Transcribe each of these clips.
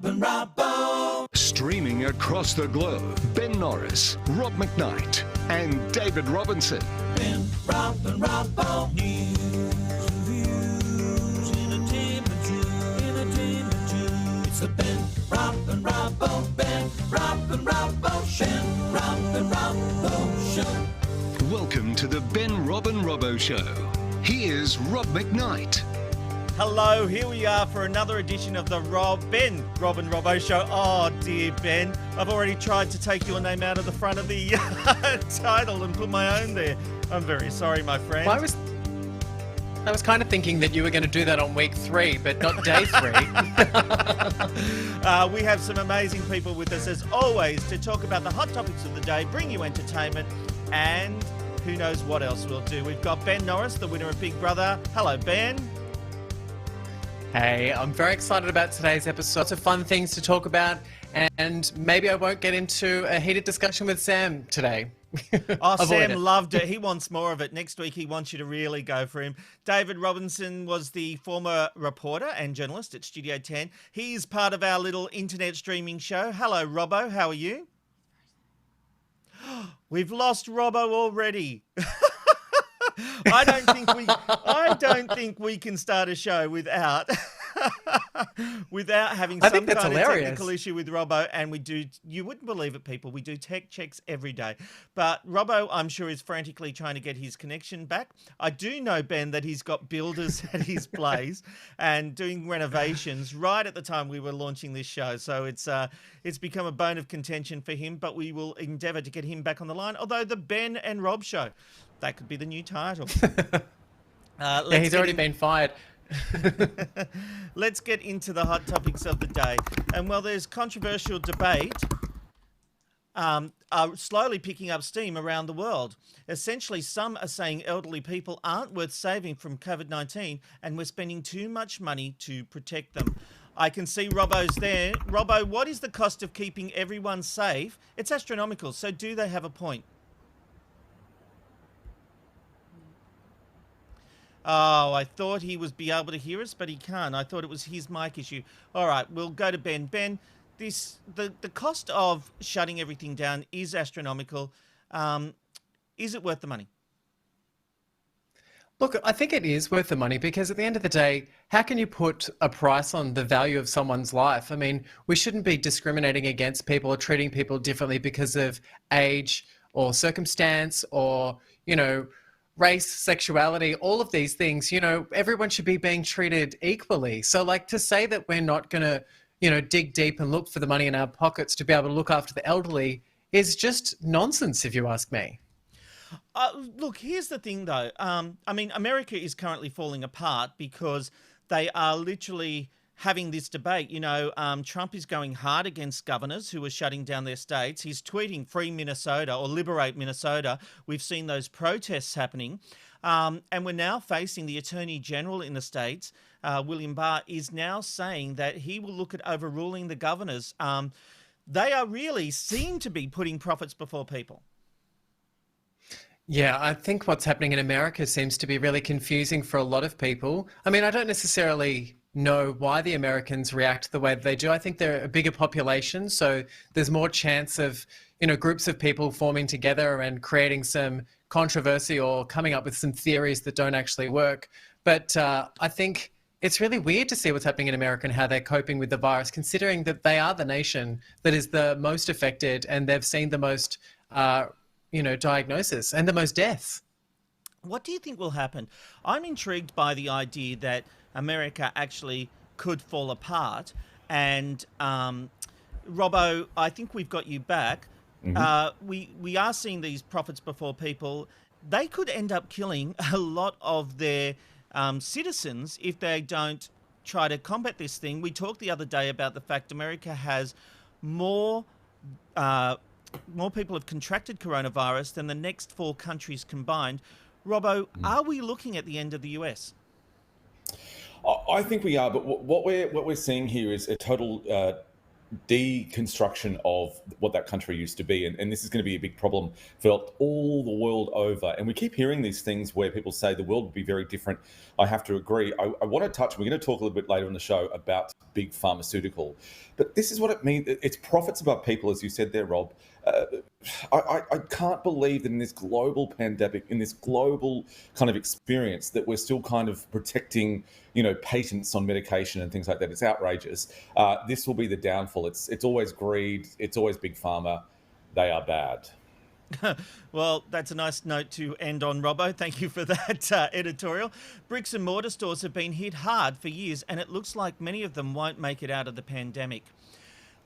and Robbo. Streaming across the globe, Ben Norris, Rob McKnight, and David Robinson. Ben, Rob and Robbo. News, reviews, entertainment news. It's the Ben, Rob and Robbo. Ben, Rob and Robbo Show. Ben, Rob and Robbo Show. Welcome to the Ben, Rob and Robbo Show. Here's Rob McKnight. Hello, here we are for another edition of the Ben, Rob and Robbo Show. Oh dear, Ben, I've already tried to take your name out of the front of the title and put my own there. I'm very sorry, my friend. I was kind of thinking that you were going to do that on week 3, but not day 3. We have some amazing people with us as always to talk about the hot topics of the day, bring you entertainment, and who knows what else we'll do. We've got Ben Norris, the winner of Big Brother. Hello, Ben. Hey, I'm very excited about today's episode. Lots of fun things to talk about, and maybe I won't get into a heated discussion with Sam today. Oh, Sam loved it. He wants more of it. Next week, he wants you to really go for him. David Robinson was the former reporter and journalist at Studio 10. He's part of our little internet streaming show. Hello, Robbo. How are you? We've lost Robbo already. I don't think we can start a show without having some kind of technical issue with Robbo. And we do, you wouldn't believe it, people, we do tech checks every day. But Robbo, I'm sure, is frantically trying to get his connection back. I do know, Ben, that he's got builders at his place and doing renovations right at the time we were launching this show. So it's become a bone of contention for him, but we will endeavour to get him back on the line. Although the Ben and Rob Show, that could be the new title. Yeah, he's already been fired. Let's get into the hot topics of the day. And while there's controversial debate are slowly picking up steam around the world. Essentially, some are saying elderly people aren't worth saving from COVID-19 and we're spending too much money to protect them. I can see Robbo's there. Robbo, what is the cost of keeping everyone safe? It's astronomical. So do they have a point? Oh, I thought he was be able to hear us, but he can't. I thought it was his mic issue. All right, we'll go to Ben. Ben, the cost of shutting everything down is astronomical. Is it worth the money? Look, I think it is worth the money because at the end of the day, how can you put a price on the value of someone's life? I mean, we shouldn't be discriminating against people or treating people differently because of age or circumstance or, race, sexuality, all of these things. Everyone should be being treated equally. So to say that we're not going to, dig deep and look for the money in our pockets to be able to look after the elderly is just nonsense, if you ask me. Look, here's the thing, though. America is currently falling apart because they are literally having this debate. Trump is going hard against governors who are shutting down their states. He's tweeting free Minnesota or liberate Minnesota. We've seen those protests happening. And we're now facing the Attorney General in the states, William Barr, is now saying that he will look at overruling the governors. They are really seem to be putting profits before people. Yeah, I think what's happening in America seems to be really confusing for a lot of people. I mean, I don't necessarily know why the Americans react the way that they do. I think they're a bigger population, so there's more chance of, groups of people forming together and creating some controversy or coming up with some theories that don't actually work. But I think it's really weird to see what's happening in America and how they're coping with the virus, considering that they are the nation that is the most affected and they've seen the most diagnosis and the most deaths. What do you think will happen? I'm intrigued by the idea that America actually could fall apart. And Robbo, I think we've got you back. Mm-hmm. We are seeing these profits before people. They could end up killing a lot of their citizens if they don't try to combat this thing. We talked the other day about the fact America has more people have contracted coronavirus than the next 4 countries combined. Robbo, are we looking at the end of the US? I think we are, but what we're seeing here is a total deconstruction of what that country used to be. And this is going to be a big problem for all the world over. And we keep hearing these things where people say the world would be very different. I have to agree. I want to touch, we're going to talk a little bit later in the show about big pharmaceutical. But this is what it means. It's profits above people, as you said there, Rob. I can't believe that in this global pandemic, in this global kind of experience, that we're still kind of protecting, patents on medication and things like that. It's outrageous. This will be the downfall. It's always greed. It's always big pharma. They are bad. Well, that's a nice note to end on, Robbo. Thank you for that editorial. Bricks and mortar stores have been hit hard for years, and it looks like many of them won't make it out of the pandemic.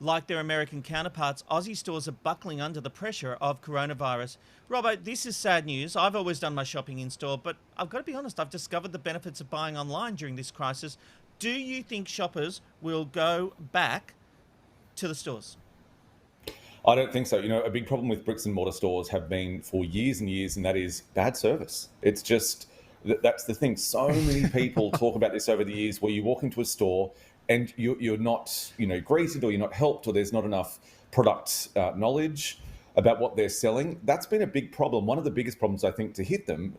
Like their American counterparts, Aussie stores are buckling under the pressure of coronavirus. Robbo, this is sad news. I've always done my shopping in store, but I've got to be honest, I've discovered the benefits of buying online during this crisis. Do you think shoppers will go back to the stores? I don't think so. A big problem with bricks and mortar stores have been for years and years, and that is bad service. It's just, that's the thing. So many people talk about this over the years, where you walk into a store and you're not, greeted, or you're not helped, or there's not enough product knowledge about what they're selling. That's been a big problem. One of the biggest problems, I think, to hit them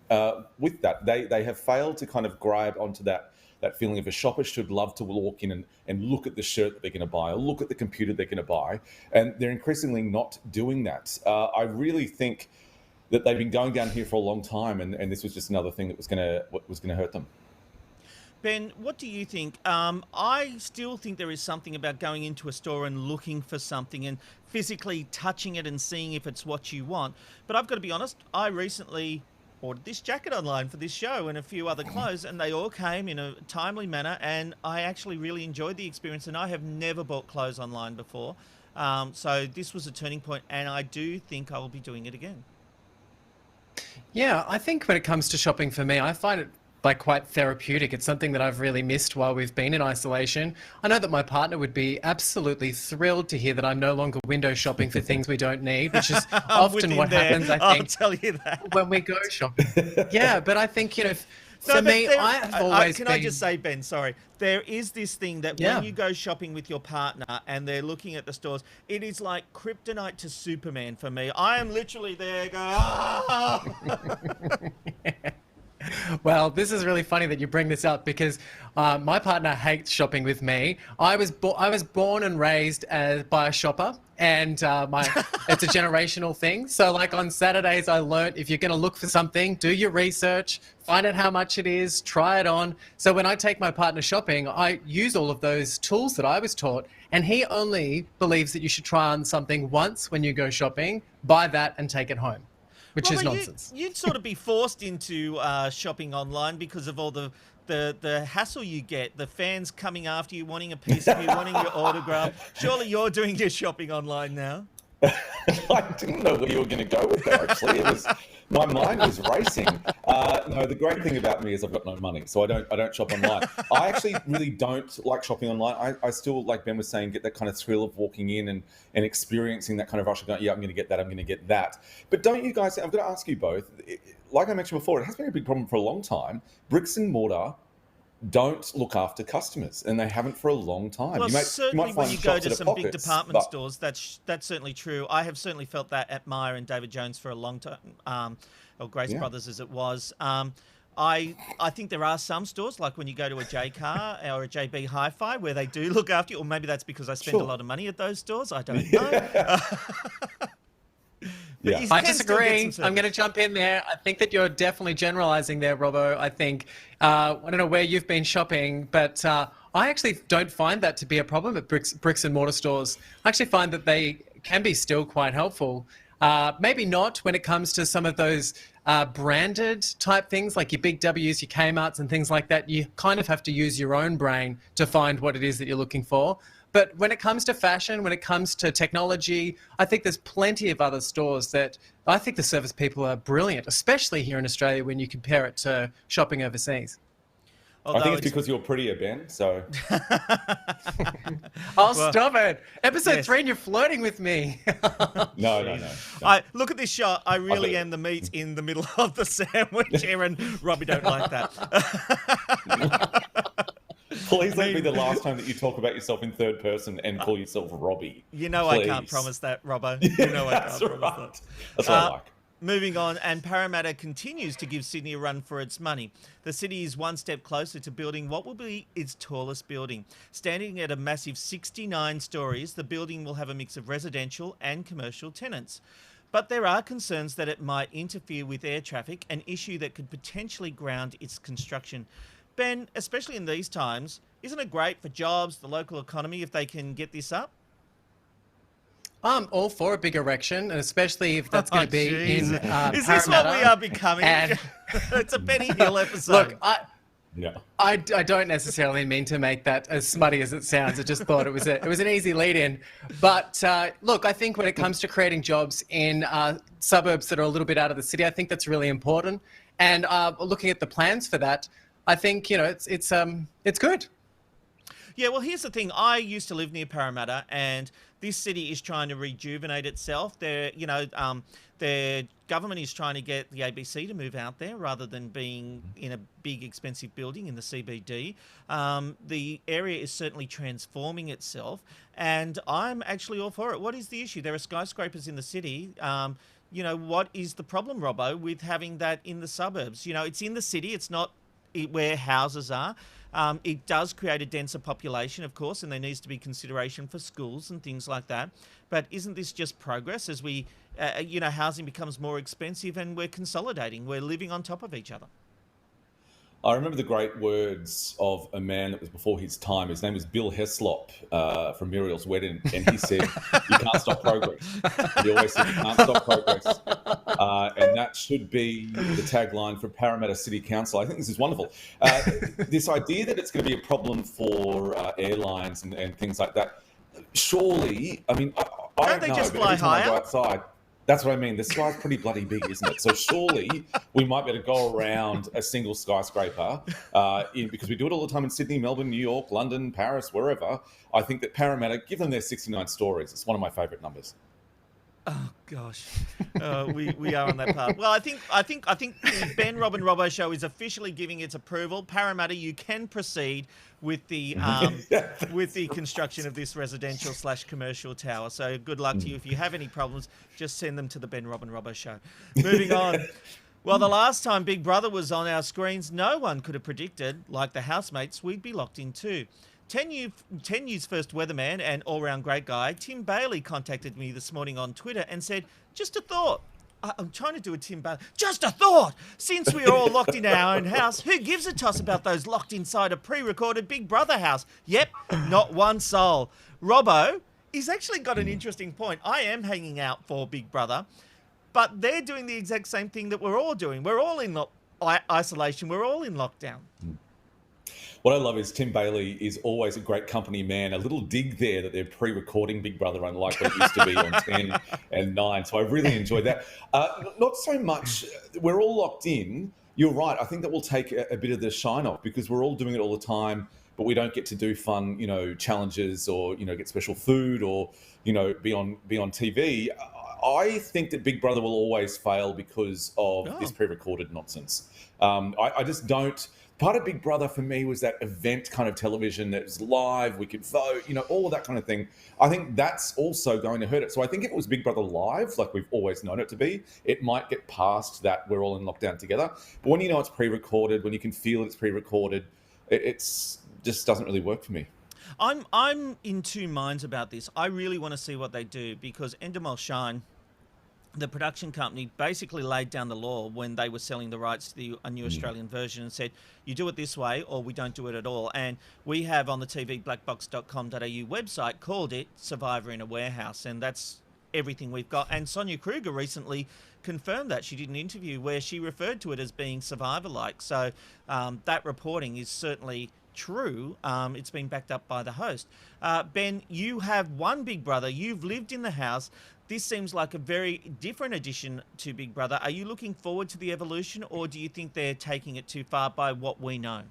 with that. They have failed to kind of grab onto that feeling of a shopper should love to walk in and look at the shirt that they're going to buy, or look at the computer they're going to buy. And they're increasingly not doing that. I really think that they've been going down here for a long time, and this was just another thing that was going to hurt them. Ben, what do you think? I still think there is something about going into a store and looking for something and physically touching it and seeing if it's what you want. But I've got to be honest, I recently ordered this jacket online for this show and a few other clothes, and they all came in a timely manner, and I actually really enjoyed the experience, and I have never bought clothes online before. So this was a turning point, and I do think I will be doing it again. Yeah, I think when it comes to shopping for me, I find it quite therapeutic. It's something that I've really missed while we've been in isolation. I know that my partner would be absolutely thrilled to hear that I'm no longer window shopping for things we don't need, which is often what happens, I think, I'll tell you that, when we go shopping. Yeah, but I think, for me, I've always Can been... I just say, Ben, sorry, there is this thing that when you go shopping with your partner and they're looking at the stores, it is like kryptonite to Superman for me. I am literally there going, ah! Well, this is really funny that you bring this up, because my partner hates shopping with me. I was born and raised by a shopper, and it's a generational thing. So on Saturdays, I learnt if you're going to look for something, do your research, find out how much it is, try it on. So when I take my partner shopping, I use all of those tools that I was taught, and he only believes that you should try on something once when you go shopping, buy that and take it home. Which is nonsense. You'd sort of be forced into shopping online because of all the hassle you get, the fans coming after you, wanting a piece of you, wanting your autograph. Surely you're doing your shopping online now. I didn't know where you were going to go with that, actually. My mind was racing. No, the great thing about me is I've got no money, so I don't shop online. I actually really don't like shopping online. I still, like Ben was saying, get that kind of thrill of walking in and experiencing that kind of rush of going, yeah, I'm going to get that, I'm going to get that. But don't you guys, I've got to ask you both, like I mentioned before, it has been a big problem for a long time. Bricks and mortar don't look after customers, and they haven't for a long time. Well, certainly when you go to some big department stores, that's certainly true. I have certainly felt that at Myer and David Jones for a long time, or Grace Brothers as it was. I think there are some stores, like when you go to a J Car or a JB Hi-Fi, where they do look after you, or maybe that's because I spend a lot of money at those stores. I don't know. Yeah. I disagree. I'm going to jump in there. I think that you're definitely generalizing there, Robbo. I think, I don't know where you've been shopping, but I actually don't find that to be a problem at bricks and mortar stores. I actually find that they can be still quite helpful. Maybe not when it comes to some of those branded type things, like your Big W's, your Kmart's and things like that. You kind of have to use your own brain to find what it is that you're looking for. But when it comes to fashion, when it comes to technology, I think there's plenty of other stores that I think the service people are brilliant, especially here in Australia when you compare it to shopping overseas. I think it's because you're prettier, Ben, so... Stop it. Episode 3 and you're flirting with me. No. Look at this shot. I really am the meat in the middle of the sandwich here, and Robbie don't like that. Please let it be the last time that you talk about yourself in third person and call yourself Robbie. You know Please. I can't promise that, Robbo. You know I can't promise that. That's what I like. Moving on, and Parramatta continues to give Sydney a run for its money. The city is one step closer to building what will be its tallest building. Standing at a massive 69 stories, the building will have a mix of residential and commercial tenants. But there are concerns that it might interfere with air traffic, an issue that could potentially ground its construction. Ben, especially in these times, isn't it great for jobs, the local economy, if they can get this up? I'm all for a big erection, and especially if that's going to be in Is this what we Parramatta. are becoming? And It's a Benny Hill episode. look, Yeah. I don't necessarily mean to make that as smutty as it sounds. I just thought it was an easy lead-in. But look, I think when it comes to creating jobs in suburbs that are a little bit out of the city, I think that's really important. And looking at the plans for that, I think it's good. Yeah, well, here's the thing. I used to live near Parramatta, and this city is trying to rejuvenate itself. Their government is trying to get the ABC to move out there rather than being in a big, expensive building in the CBD. The area is certainly transforming itself, and I'm actually all for it. What is the issue? There are skyscrapers in the city. What is the problem, Robbo, with having that in the suburbs? It's in the city. It's not where houses are. It does create a denser population, of course, and there needs to be consideration for schools and things like that. But isn't this just progress as we, housing becomes more expensive and we're consolidating, we're living on top of each other? I remember the great words of a man that was before his time. His name was Bill Heslop from Muriel's Wedding, and he said, "You can't stop progress." He always said, "You can't stop progress," and that should be the tagline for Parramatta City Council. I think this is wonderful. This idea that it's going to be a problem for airlines and things like that. Surely, I mean, I don't they know, just but fly every time I go higher? outside. That's what I mean. The sky's pretty bloody big, isn't it? So surely we might be able to go around a single skyscraper because we do it all the time in Sydney, Melbourne, New York, London, Paris, wherever. I think that Parramatta, give them their 69 stories. It's one of my favourite numbers. Oh gosh, we are on that path. Well, I think the Ben Robin Robbo show is officially giving its approval. Parramatta, you can proceed with the construction of this residential/commercial tower. So good luck to you. If you have any problems, just send them to the Ben Robin Robbo show. Moving on. Well, the last time Big Brother was on our screens, no one could have predicted, like the housemates, we'd be locked in too. 10 News first weatherman and all-round great guy, Tim Bailey contacted me this morning on Twitter and said, just a thought. I'm trying to do a Tim Bailey. Just a thought! Since we are all locked in our own house, who gives a toss about those locked inside a pre-recorded Big Brother house? Yep, not one soul. Robbo, he's actually got an interesting point. I am hanging out for Big Brother, but they're doing the exact same thing that we're all doing. We're all in isolation. We're all in lockdown. What I love is Tim Bailey is always a great company man. A little dig there that they're pre-recording Big Brother, unlike what it used to be on 10 and 9. So I really enjoyed that. Not so much, we're all locked in. You're right. I think that will take a bit of the shine off because we're all doing it all the time, but we don't get to do fun, challenges or, get special food or, be on TV. I think that Big Brother will always fail because of this pre-recorded nonsense. I just don't. Part of Big Brother for me was that event kind of television that was live, we could vote, all of that kind of thing. I think that's also going to hurt it. So I think if it was Big Brother live, like we've always known it to be, it might get past that we're all in lockdown together. But when it's pre-recorded, when you can feel it's pre-recorded, it's just doesn't really work for me. I'm in two minds about this. I really want to see what they do because Endemol Shine, the production company, basically laid down the law when they were selling the rights to a new Australian version and said, you do it this way or we don't do it at all. And we have on the tvblackbox.com.au website called it Survivor in a Warehouse, and that's everything we've got. And Sonia Kruger recently confirmed that. She did an interview where she referred to it as being Survivor-like. So that reporting is certainly true. It's been backed up by the host. Ben, you have one Big Brother. You've lived in the house. This seems like a very different addition to Big Brother. Are you looking forward to the evolution, or do you think they're taking it too far by what we know?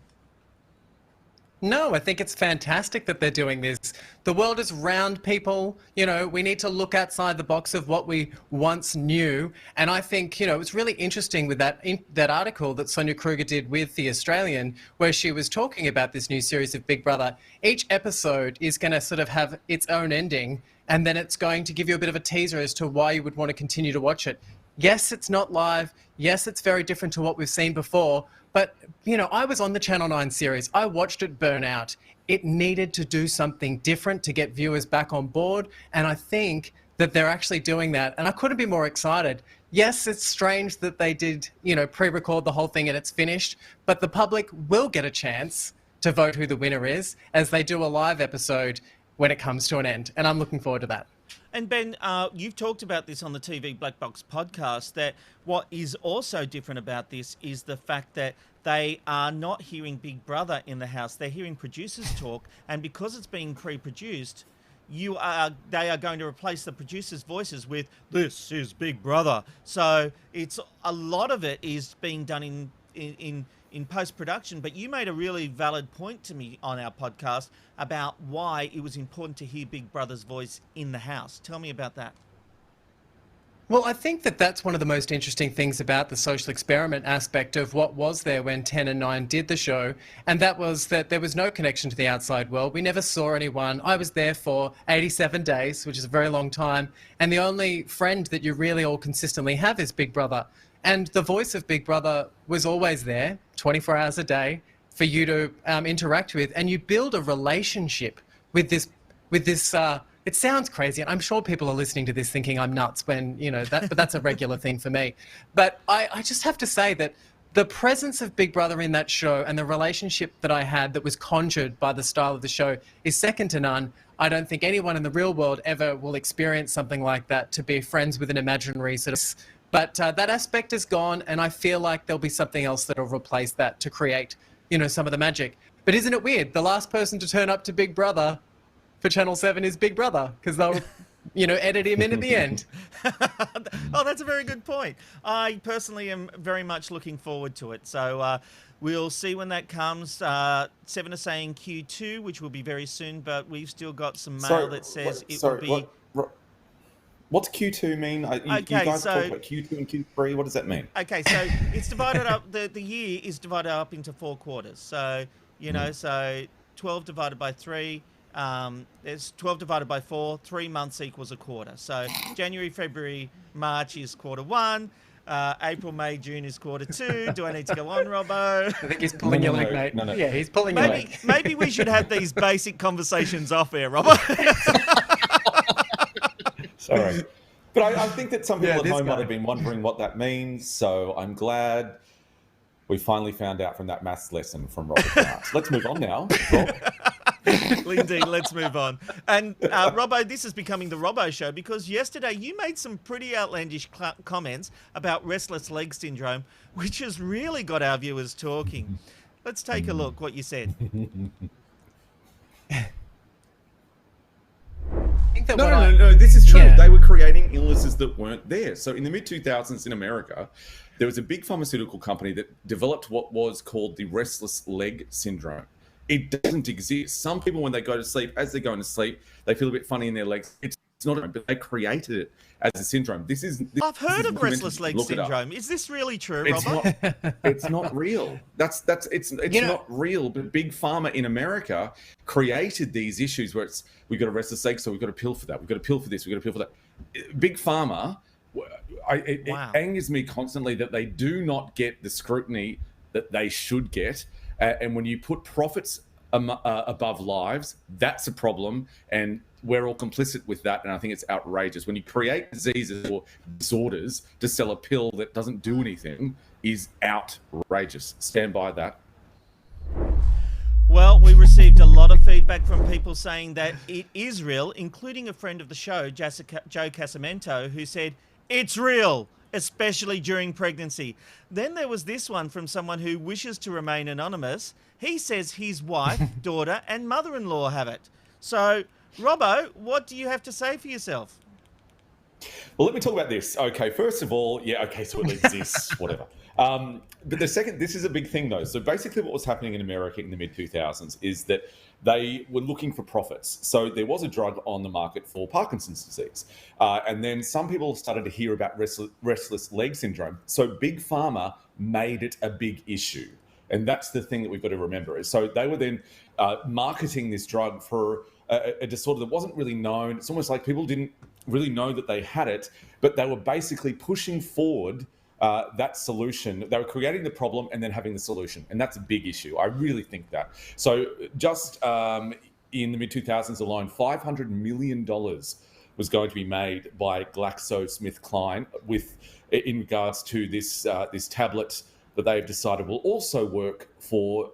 No, I think it's fantastic that they're doing this. The world is round, people. You know, we need to look outside the box of what we once knew. And I think, you know, it's really interesting with that article that Sonia Kruger did with The Australian, where she was talking about this new series of Big Brother. Each episode is going to sort of have its own ending, and then it's going to give you a bit of a teaser as to why you would want to continue to watch it. Yes, it's not live. Yes, it's very different to what we've seen before. But, you know, I was on the Channel 9 series. I watched it burn out. It needed to do something different to get viewers back on board. And I think that they're actually doing that. And I couldn't be more excited. Yes, it's strange that they did, you know, pre-record the whole thing and it's finished. But the public will get a chance to vote who the winner is as they do a live episode when it comes to an end. And I'm looking forward to that. And Ben, you've talked about this on the TV Black Box podcast, that what is also different about this is the fact that they are not hearing Big Brother in the house. They're hearing producers talk, and because it's being pre-produced, they are going to replace the producers' voices with "This is Big Brother." So it's a lot of it is being done in post-production. But you made a really valid point to me on our podcast about why it was important to hear Big Brother's voice in the house. Tell me about that. Well, I think that that's one of the most interesting things about the social experiment aspect of what was there when 10 and 9 did the show, and that was that there was no connection to the outside world. We never saw anyone. I was there for 87 days, which is a very long time, and the only friend that you really all consistently have is Big Brother. And the voice of Big Brother was always there, 24 hours a day, for you to interact with, and you build a relationship with this. It sounds crazy, and I'm sure people are listening to this thinking I'm nuts when, you know, but that's a regular thing for me. But I just have to say that the presence of Big Brother in that show and the relationship that I had that was conjured by the style of the show is second to none. I don't think anyone in the real world ever will experience something like that, to be friends with an imaginary sort of... But that aspect is gone, and I feel like there'll be something else that'll replace that to create, you know, some of the magic. But isn't it weird? The last person to turn up to Big Brother for Channel 7 is Big Brother, because they'll, you know, edit him in at the end. Oh, that's a very good point. I personally am very much looking forward to it. So we'll see when that comes. 7 are saying Q2, which will be very soon, but we've still got some mail that says it will be... What's Q2 mean? You guys talk about Q2 and Q3. What does that mean? Okay, so it's divided up. The year is divided up into 4 quarters. So, you know, so 12 divided by 3... there's 12 divided by 4, 3 months equals a quarter. So January, February, March is quarter 1. April, May, June is quarter 2. Do I need to go on, Robbo? I think he's pulling your leg, mate. No. Yeah, he's pulling your leg. Maybe we should have these basic conversations off air, Robbo. Sorry. But I think that some people at home might have been wondering what that means. So I'm glad we finally found out from that maths lesson from Robert Marks. Let's move on now, Rob. Indeed, let's move on. And Robbo, this is becoming the Robbo show, because yesterday you made some pretty outlandish comments about Restless Leg Syndrome, which has really got our viewers talking. Let's take a look what you said. No. This is true. Yeah. They were creating illnesses that weren't there. So in the mid-2000s in America, there was a big pharmaceutical company that developed what was called the Restless Leg Syndrome. It doesn't exist. Some people, when they go to sleep, as they're going to sleep, they feel a bit funny in their legs. It's not, but they created it as a syndrome. I've heard of Restless Leg Syndrome. Is this really true, Robert? It's not real. It's not real. But Big Pharma in America created these issues where we've got a restless leg, so we've got a pill for that. We've got a pill for this. We've got a pill for that. Big Pharma, it angers me constantly that they do not get the scrutiny that they should get. And when you put profits above lives, that's a problem. And we're all complicit with that. And I think it's outrageous. When you create diseases or disorders to sell a pill that doesn't do anything is outrageous. Stand by that. Well, we received a lot of feedback from people saying that it is real, including a friend of the show, Joe Casamento, who said, it's real, especially during pregnancy. Then there was this one from someone who wishes to remain anonymous. He says his wife, daughter, and mother-in-law have it. So, Robbo, what do you have to say for yourself? Well, let me talk about this. Okay, first of all, yeah, okay, so it exists, whatever. But the second, this is a big thing though. So basically what was happening in America in the mid-2000s is that they were looking for profits. So there was a drug on the market for Parkinson's disease. And then some people started to hear about restless leg syndrome. So Big Pharma made it a big issue. And that's the thing that we've got to remember. So they were then marketing this drug for a disorder that wasn't really known. It's almost like people didn't really know that they had it, but they were basically pushing forward that solution. They were creating the problem and then having the solution. And that's a big issue. I really think that. So just in the mid-2000s alone, $500 million was going to be made by GlaxoSmithKline in regards to this tablet that they've decided will also work for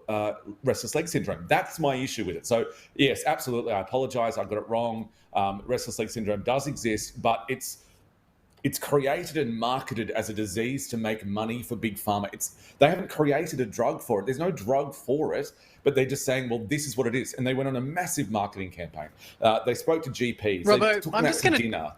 restless leg syndrome. That's my issue with it. So yes, absolutely, I apologise, I got it wrong. Restless leg syndrome does exist, but it's created and marketed as a disease to make money for Big Pharma. They haven't created a drug for it. There's no drug for it, but they're just saying, well, this is what it is. And they went on a massive marketing campaign. They spoke to GPs. Robbo,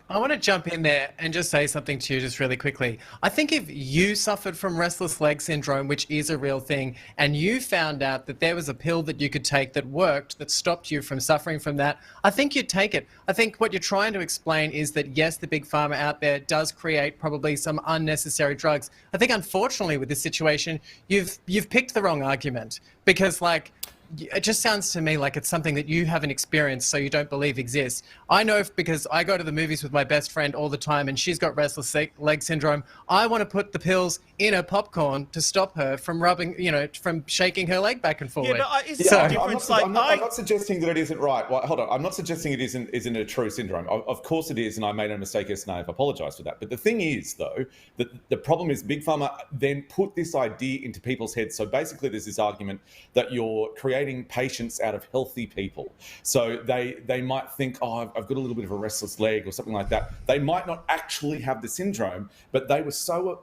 I want to jump in there and just say something to you just really quickly. I think if you suffered from restless leg syndrome, which is a real thing, and you found out that there was a pill that you could take that worked, that stopped you from suffering from that, I think you'd take it. I think what you're trying to explain is that, yes, the Big Pharma out there does create probably some unnecessary drugs. I think, unfortunately, with this situation, you've picked the wrong argument, because, like, it just sounds to me like it's something that you haven't experienced, so you don't believe exists. I know because I go to the movies with my best friend all the time, and she's got restless leg syndrome. I want to put the pills in her popcorn to stop her from rubbing, from shaking her leg back and forward. Yeah, but is there a difference? I'm not suggesting that it isn't right. Well, hold on. I'm not suggesting it isn't a true syndrome. Of course it is, and I made a mistake yesterday. I apologise for that. But the thing is, though, that the problem is Big Pharma then put this idea into people's heads. So basically, there's this argument that you're creating patients out of healthy people. So they might think, oh, I've got a little bit of a restless leg or something like that. They might not actually have the syndrome, but they were so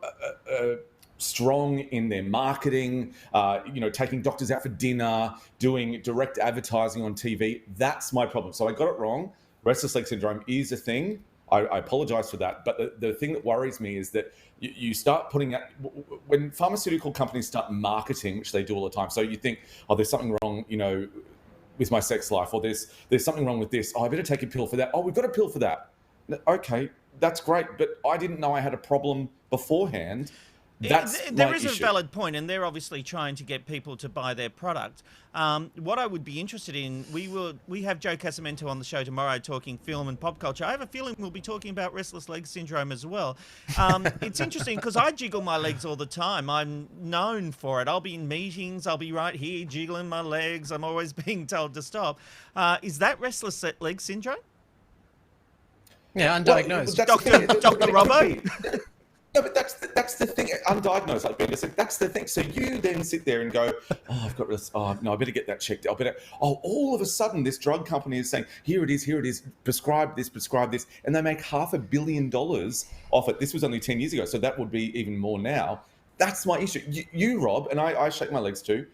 strong in their marketing, taking doctors out for dinner, doing direct advertising on TV. That's my problem. So I got it wrong. Restless leg syndrome is a thing. I apologize for that. But the thing that worries me is that you start putting out, when pharmaceutical companies start marketing, which they do all the time. So you think, oh, there's something wrong, with my sex life, or there's something wrong with this. Oh, I better take a pill for that. Oh, we've got a pill for that. Okay, that's great. But I didn't know I had a problem beforehand. There is a valid point, and they're obviously trying to get people to buy their product. What I would be interested in, we have Joe Casamento on the show tomorrow talking film and pop culture. I have a feeling we'll be talking about restless leg syndrome as well. It's interesting because I jiggle my legs all the time. I'm known for it. I'll be in meetings. I'll be right here jiggling my legs. I'm always being told to stop. Is that restless leg syndrome? Yeah, undiagnosed. Well, Dr. Robbo? No, but that's the thing. Undiagnosed, like Ben said, that's the thing. So you then sit there and go, oh, I've got this. Oh, no, I better get that checked. All of a sudden, this drug company is saying, here it is, prescribe this. And they make $500 million off it. This was only 10 years ago, so that would be even more now. That's my issue. You Rob, and I shake my legs too.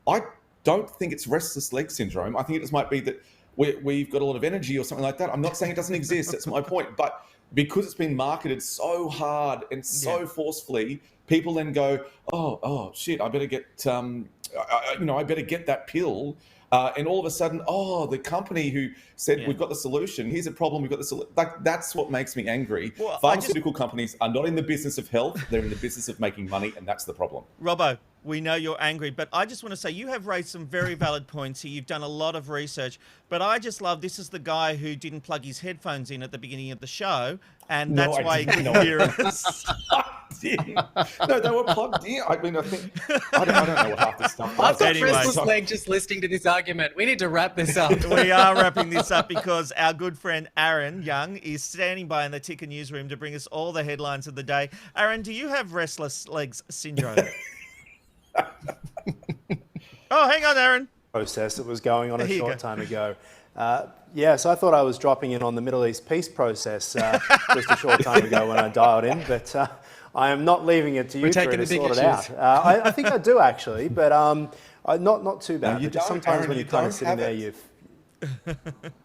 I don't think it's restless leg syndrome. I think it just might be that we've got a lot of energy or something like that. I'm not saying it doesn't exist. That's my point. But because it's been marketed so hard and so forcefully, people then go, oh shit, I better get, I better get that pill. And all of a sudden, the company who said, we've got the solution, here's a problem, we've got the solution. Like, that's what makes me angry. Well, pharmaceutical companies are not in the business of health. They're in the business of making money, and that's the problem. Robbo, we know you're angry, but I just want to say you have raised some very valid points here. You've done a lot of research, but I just love, this is the guy who didn't plug his headphones in at the beginning of the show, and that's why he couldn't hear us. No, they were plugged in. I mean, I don't know what half this stuff was. I've got restless leg just listening to this argument. We need to wrap this up. We are wrapping this up because our good friend Aaron Young is standing by in the Ticker newsroom to bring us all the headlines of the day. Aaron, do you have restless legs syndrome? Oh, hang on, Aaron. Process that was going on a short time ago. So I thought I was dropping in on the Middle East peace process just a short time ago when I dialed in, but I am not leaving it to you three to sort it out. I think I do actually, but not too bad. No, just sometimes when you're kind of sitting there,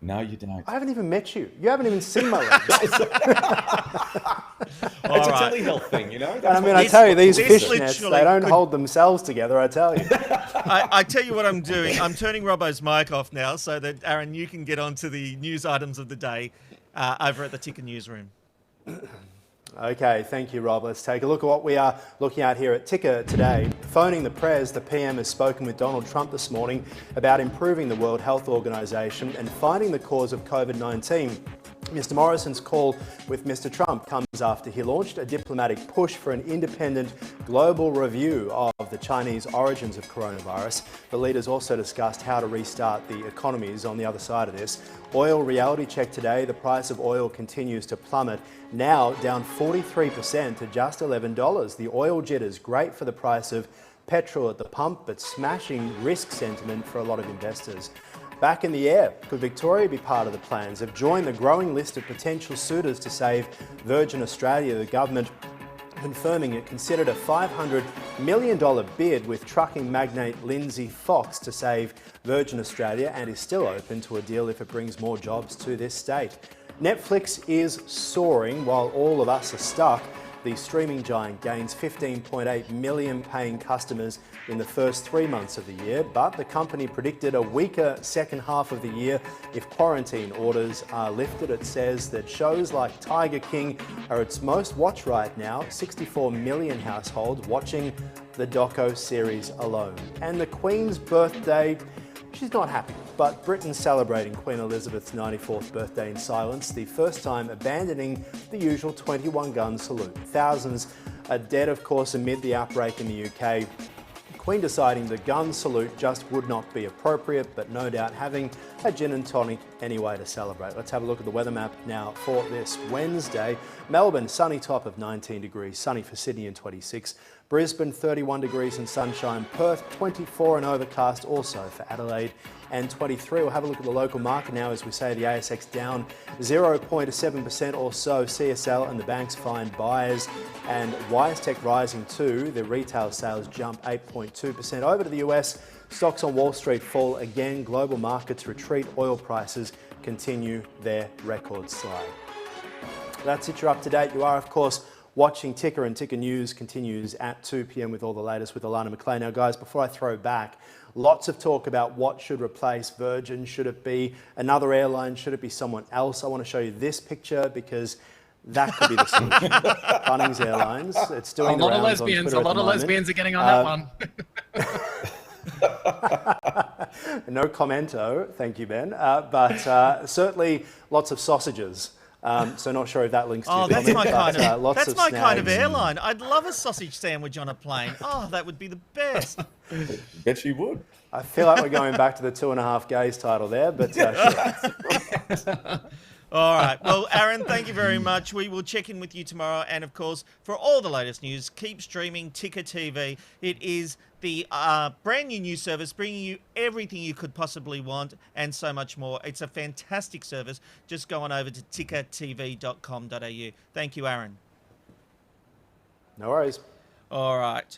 No, you don't. I haven't even met you. You haven't even seen my legs. It's a telehealth thing, you know? And I mean, I tell you, these fishnets, literally they don't could- hold themselves together, I tell you. I tell you what I'm doing. I'm turning Robbo's mic off now so that, Aaron, you can get on to the news items of the day over at the Ticker Newsroom. Okay, thank you, Rob. Let's take a look at what we are looking at here at Ticker today. Phoning the Prez, the PM has spoken with Donald Trump this morning about improving the World Health Organization and finding the cause of COVID-19. Mr. Morrison's call with Mr. Trump comes after he launched a diplomatic push for an independent global review of the Chinese origins of coronavirus. The leaders also discussed how to restart the economies on the other side of this. Oil reality check today, the price of oil continues to plummet, now down 43% to just $11. The oil jitters, great for the price of petrol at the pump, but smashing risk sentiment for a lot of investors. Back in the air, could Victoria be part of the plans? Have joined the growing list of potential suitors to save Virgin Australia. The government confirming it considered a $500 million bid with trucking magnate Lindsay Fox to save Virgin Australia, and is still open to a deal if it brings more jobs to this state. Netflix is soaring while all of us are stuck. The streaming giant gains 15.8 million paying customers in the first 3 months of the year, but the company predicted a weaker second half of the year if quarantine orders are lifted. It says that shows like Tiger King are its most watched right now, 64 million households watching the doco series alone. And the Queen's birthday, she's not happy, but Britain's celebrating Queen Elizabeth's 94th birthday in silence, the first time abandoning the usual 21-gun salute. Thousands are dead, of course, amid the outbreak in the UK. The Queen deciding the gun salute just would not be appropriate, but no doubt having a gin and tonic anyway to celebrate. Let's have a look at the weather map now for this Wednesday. Melbourne, sunny top of 19 degrees, sunny for Sydney and 26. Brisbane, 31 degrees and sunshine. Perth, 24 and overcast also for Adelaide, and 23. We'll have a look at the local market now. As we say, the ASX down 0.7% or so. CSL and the banks find buyers, and WiseTech rising too. The retail sales jump 8.2%. Over to the US, stocks on Wall Street fall again. Global markets retreat. Oil prices continue their record slide. That's it. You're up to date. You are, of course, watching Ticker, and Ticker News continues at 2 p.m. with all the latest with Alana McLean. Now, guys, before I throw back, lots of talk about what should replace Virgin. Should it be another airline? Should it be someone else? I want to show you this picture because that could be the solution. Bunnings Airlines. It's doing the rounds on Twitter at the moment. A lot of lesbians are getting on that one. No commento, thank you, Ben. But certainly lots of sausages. So not sure if that links to your that's comment, my kind but, of lots that's of my snags. kind of airline. I'd love a sausage sandwich on a plane. Oh, that would be the best. Bet you would. I feel like we're going back to the 2.5 gays title there, but sure. All right. Well, Aaron, thank you very much. We will check in with you tomorrow. And, of course, for all the latest news, keep streaming Ticker TV. It is the brand new news service bringing you everything you could possibly want and so much more. It's a fantastic service. Just go on over to tickertv.com.au. Thank you, Aaron. No worries. All right.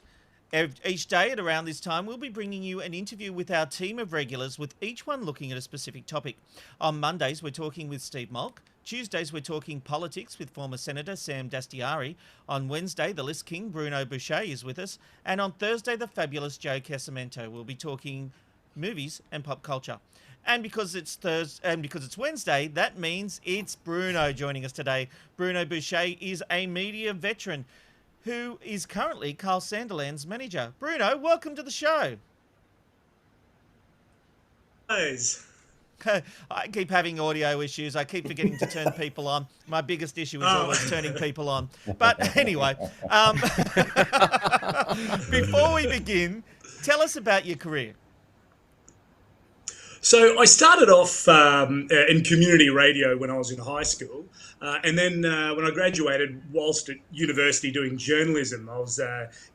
Each day at around this time, we'll be bringing you an interview with our team of regulars, with each one looking at a specific topic. On Mondays, we're talking with Steve Malk. Tuesdays, we're talking politics with former Senator Sam Dastyari. On Wednesday, the list king, Bruno Boucher, is with us. And on Thursday, the fabulous Joe Casamento. We'll be talking movies and pop culture. And because it's Wednesday, that means it's Bruno joining us today. Bruno Boucher is a media veteran who is currently Carl Sanderland's manager. Bruno, welcome to the show. Guys. I keep having audio issues. I keep forgetting to turn people on. My biggest issue is always turning people on. But anyway, before we begin, tell us about your career. So I started off in community radio when I was in high school. And then when I graduated, whilst at university doing journalism, I was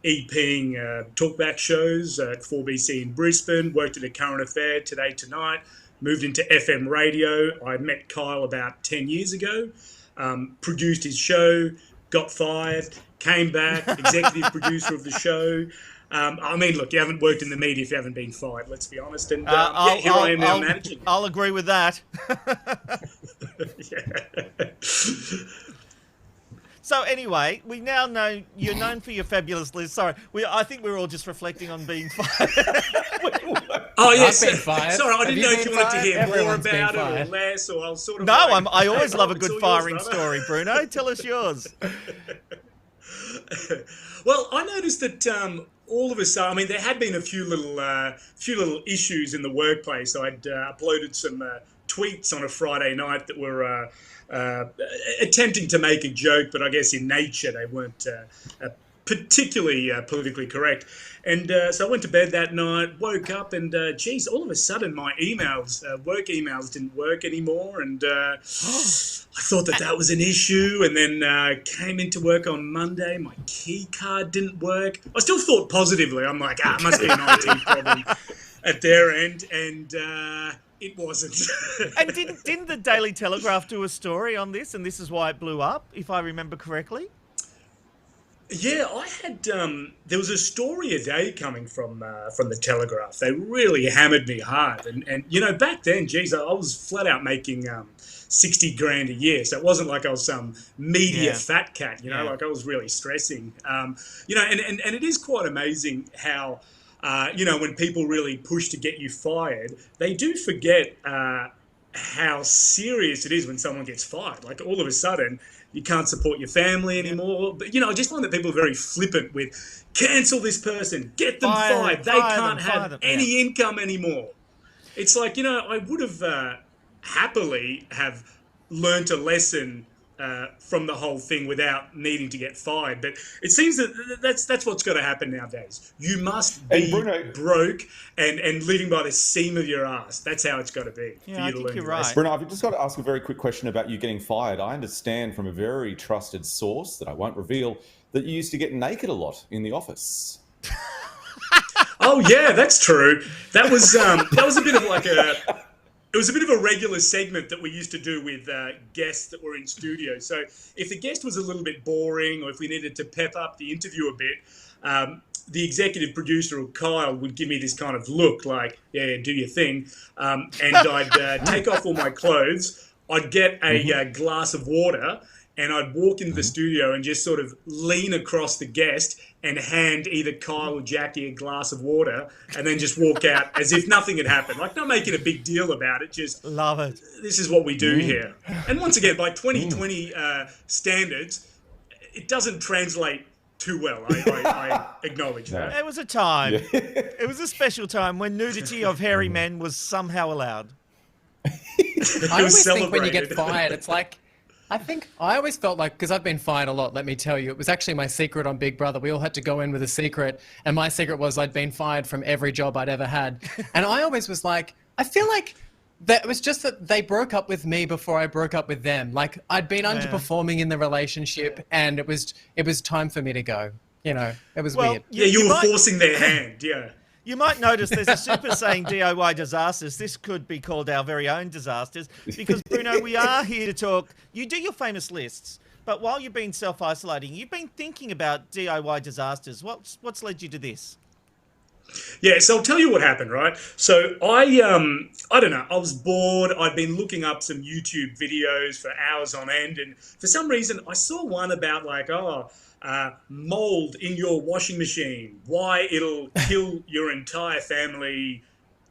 EPing talkback shows at 4BC in Brisbane, worked at A Current Affair, Today Tonight, moved into FM radio. I met Kyle about 10 years ago, produced his show, got fired, came back, executive producer of the show. I mean, look, you haven't worked in the media if you haven't been fired, let's be honest. And here I am now managing. I'll agree with that. So anyway, we now know you're known for your fabulous list. Sorry, I think we're all just reflecting on being fired. Oh yes, I've been fired. Sorry, I didn't know if you wanted to hear more Everyone's about been it or fired. less, or I'll sort of. No, like, I always love a it's good all firing yours, brother. story, Bruno. Tell us yours. Well, I noticed that all of a sudden, I mean, there had been a few little issues in the workplace. I'd uploaded some tweets on a Friday night that were attempting to make a joke, but I guess in nature they weren't particularly politically correct. And so I went to bed that night, woke up, and geez, all of a sudden my emails, work emails, didn't work anymore, and I thought that was an issue. And then came into work on Monday, my key card didn't work. I still thought positively. I'm like, it must be an IT problem at their end, and it wasn't. And didn't the Daily Telegraph do a story on this, and this is why it blew up, if I remember correctly? Yeah, I had. There was a story a day coming from the Telegraph. They really hammered me hard, and you know, back then, geez, I was flat out making $60,000 a year. So it wasn't like I was some media fat cat. You know, like I was really stressing. You know, and it is quite amazing how you know, when people really push to get you fired, they do forget how serious it is when someone gets fired. Like all of a sudden, you can't support your family anymore. But, you know, I just find that people are very flippant with cancel this person, get them fired. They can't have any income anymore. It's like, you know, I would have happily have learnt a lesson from the whole thing without needing to get fired. But it seems that that's what's got to happen nowadays. You must be broke and living by the seam of your ass. That's how it's got to be. Yeah, I think you're right. Bruno, I've just got to ask a very quick question about you getting fired. I understand from a very trusted source that I won't reveal that you used to get naked a lot in the office. Oh yeah, that's true. That was a bit of like it was a bit of a regular segment that we used to do with guests that were in studio. So if the guest was a little bit boring, or if we needed to pep up the interview a bit, the executive producer, or Kyle, would give me this kind of look like, yeah, do your thing. And I'd take off all my clothes. I'd get a glass of water, and I'd walk into the studio and just sort of lean across the guest and hand either Kyle or Jackie a glass of water, and then just walk out as if nothing had happened. Like, not making a big deal about it, just... Love it. This is what we do here. And once again, by 2020 standards, it doesn't translate too well. I acknowledge that. It was a time. Yeah. It was a special time when nudity of hairy men was somehow allowed. I always think when you get fired, it's like... I always felt like, because I've been fired a lot, let me tell you, it was actually my secret on Big Brother. We all had to go in with a secret, and my secret was I'd been fired from every job I'd ever had. And I always was like, I feel like that it was just that they broke up with me before I broke up with them. Like, I'd been underperforming in the relationship, and it was time for me to go. You know, it was weird. You were forcing their hand, yeah. You might notice there's a super saying DIY disasters. This could be called our very own disasters, because, Bruno, we are here to talk. You do your famous lists, but while you've been self-isolating, you've been thinking about DIY disasters. What's led you to this? Yeah, so I'll tell you what happened, right? So I don't know, I was bored. I'd been looking up some YouTube videos for hours on end, and for some reason I saw one about like, mold in your washing machine, why it'll kill your entire family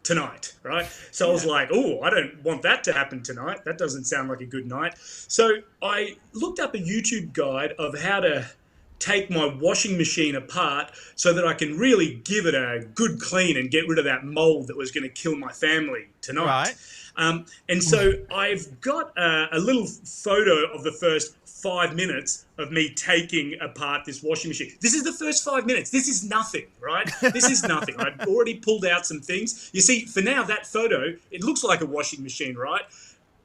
tonight, right? So I was like, oh, I don't want that to happen tonight. That doesn't sound like a good night. So I looked up a YouTube guide of how to take my washing machine apart so that I can really give it a good clean and get rid of that mold that was going to kill my family tonight. Right. And so I've got a little photo of the first 5 minutes of me taking apart this washing machine. This is the first 5 minutes. This is nothing, right? This is nothing. I've already pulled out some things. You see, for now, that photo, it looks like a washing machine, right?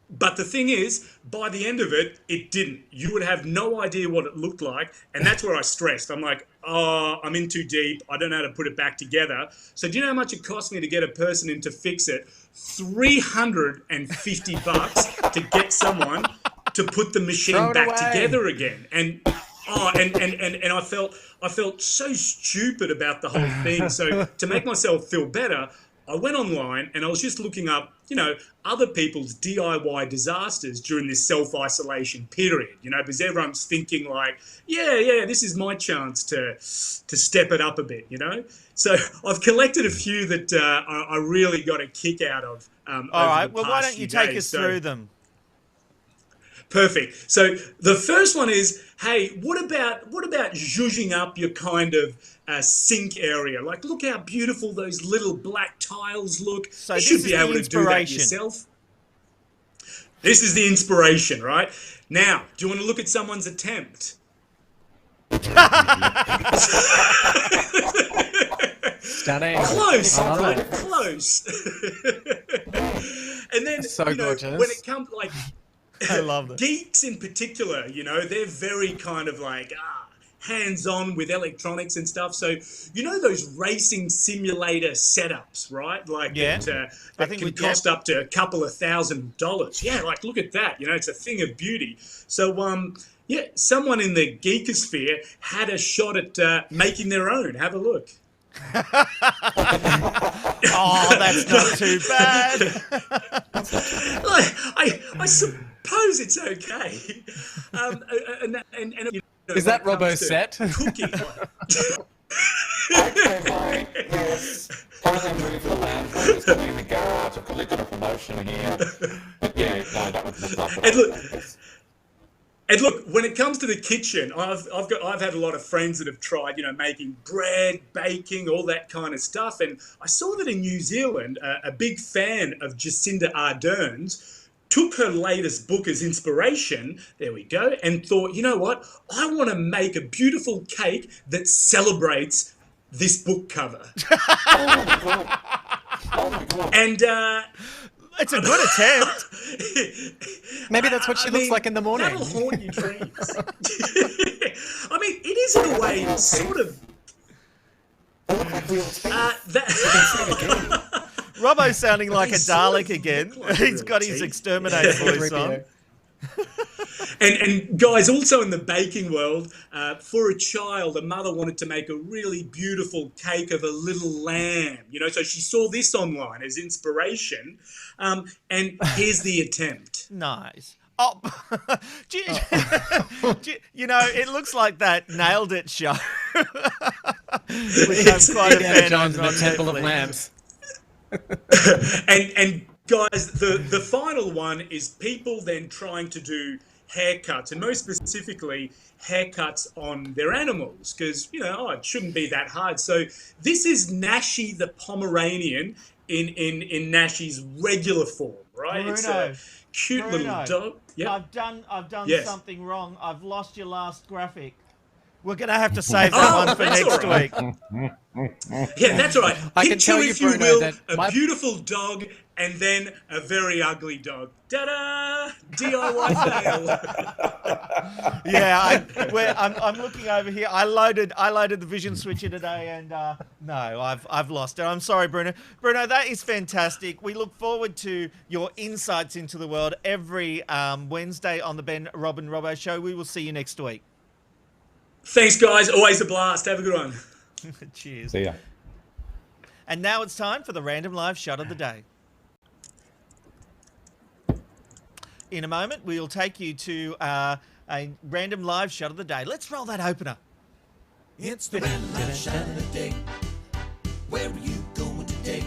But the thing is, by the end of it, it didn't. You would have no idea what it looked like. And that's where I stressed. I'm like, oh, I'm in too deep. I don't know how to put it back together. So do you know how much it cost me to get a person in to fix it? $350 to get someone to put the machine back together again. And And I felt so stupid about the whole thing. So to make myself feel better, I went online and I was just looking up, other people's DIY disasters during this self-isolation period, because everyone's thinking like, yeah, this is my chance to step it up a bit, So I've collected a few that I really got a kick out of. All right, well, why don't you take us through them? Perfect. So the first one is, hey, what about zhuzhing up your kind of sink area? Like, look how beautiful those little black tiles look. So you should be able to do that yourself. This is the inspiration, right? Now, do you want to look at someone's attempt? Stunning. Close, right? Close. And then, so gorgeous. When it comes like... I love that. Geeks in particular, they're very kind of like hands-on with electronics and stuff. So, those racing simulator setups, right? Like that can cost up to a couple of $1,000. Yeah, like look at that. It's a thing of beauty. So, someone in the geekosphere had a shot at making their own. Have a look. Oh, that's not too bad. I suppose it's okay. Is that Robbo set? Cooking. Yes. Currently moving for the land. It's coming in the garage. I've got a little promotion here. But yeah, no, that was the And look, when it comes to the kitchen, I've had a lot of friends that have tried, making bread, baking, all that kind of stuff. And I saw that in New Zealand, a big fan of Jacinda Ardern's took her latest book as inspiration, there we go, and thought, you know what, I want to make a beautiful cake that celebrates this book cover. Oh my God. Oh my God. And it's a good attempt. Maybe that's what she looks like in the morning. That'll haunt your dreams. I mean, it is in a way sort of... Robbo's sounding like a Dalek again. He's got his exterminator voice on. And guys, also in the baking world, for a child, a mother wanted to make a really beautiful cake of a little lamb. So she saw this online as inspiration, and here's the attempt. Nice. Oh, it looks like that Nailed It show. Which I'm quite a fan of. The Temple of Lambs. and guys, the final one is people then trying to do haircuts, and most specifically haircuts on their animals, because it shouldn't be that hard. So this is Nashi the Pomeranian in Nashi's regular form, right? Bruno, it's a cute little dog. Yeah, I've done something wrong. I've lost your last graphic. We're going to have to save that one for next week. Yeah, that's all right. I can tell you, Bruno, that a beautiful dog and then a very ugly dog. Ta-da! DIY fail. Yeah, I'm looking over here. I loaded the Vision Switcher today, and no, I've lost it. I'm sorry, Bruno. Bruno, that is fantastic. We look forward to your insights into the world every Wednesday on the Ben, Rob and Robbo Show. We will see you next week. Thanks, guys. Always a blast. Have a good one. Cheers. See ya. And now it's time for the random live shot of the day. In a moment, we'll take you to a random live shot of the day. Let's roll that opener. It's the random live shot of the day. Where are you going today?